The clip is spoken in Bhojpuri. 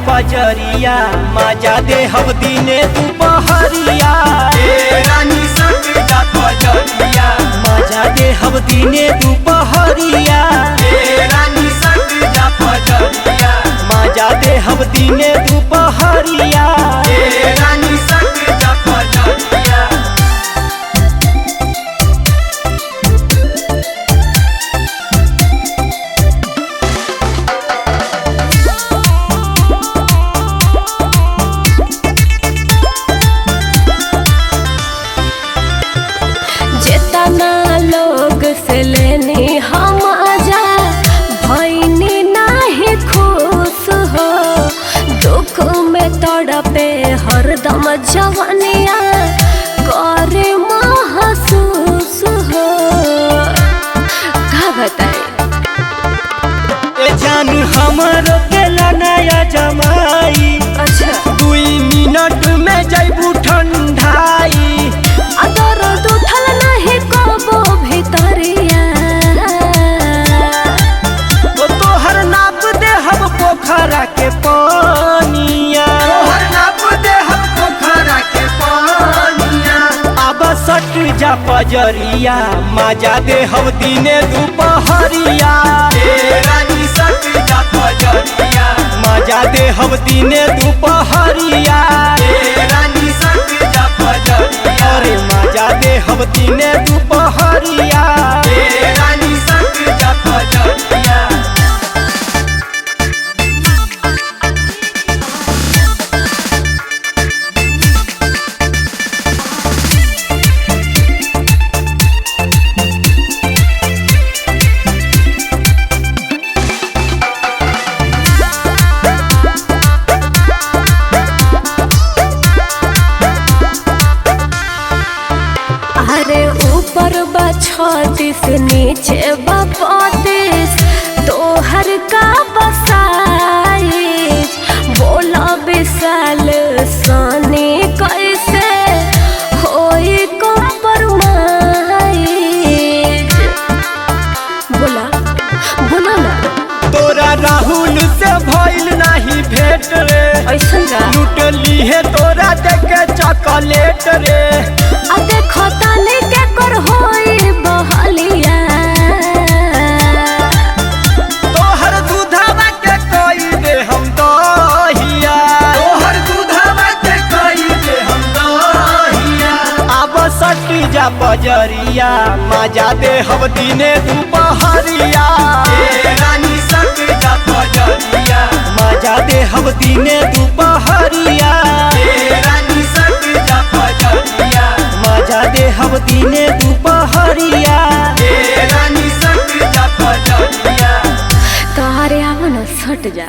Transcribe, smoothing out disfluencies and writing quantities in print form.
पजरिया मजा दे हम दिने दुपहरिया रानी सट जा पजरिया मजा दे हम दिने दुपहरिया रानी सट जा पजरिया मजा दे हम दिने दुपहरिया रानी सट जा पजरिया। जितना लोग से लेनी हम आजा भैनी नहीं खुश हो दुख में तड़पे हरदम जवानिया करे महसूस हो का बताए जान हमरो के नया जमाई अच्छा 2 मिनट में जैबू ठंडाई दर्द उठल नहीं कबो भीतरिया तोहर नाप दे हम पोखरा के पानिया तोहर नाप दे हम पोखरा के पानिया अब सट जा पजरिया मजा दे हम दिने दुपहरिया रानी सट जा पजरिया मजा दे हम दिने दुपहरिया रानी सट जा पजरिया अरे मजा दे हम दिने दुपहरिया रानी सट जा पजरिया। अरे ऊपर बा 36 नीचे बा 35 तोहर का बसाइज बोला विशाल सानी कैसे होई कम्प्रोमाइज बोला बोला ना तोरा राहुल से भइल नहीं भेट रे ऐसा का लूट ली है तोरा देखे चॉकलेट रे देखो ताले के कर होई बहलिया तोहर दूधवा के कोई दे हम दहिया तोहर दूधवा के कोई दे हम दहिया अब सट जा पजरिया मजा दे हम दिने दुपहरिया रानी सट जा पजरिया मजा दे हम दिने दुपहरिया रानी सट जा पजरिया मजा दे हम दिने दुपहरिया रानी सट जा पजरिया। तारे आवन सट जा।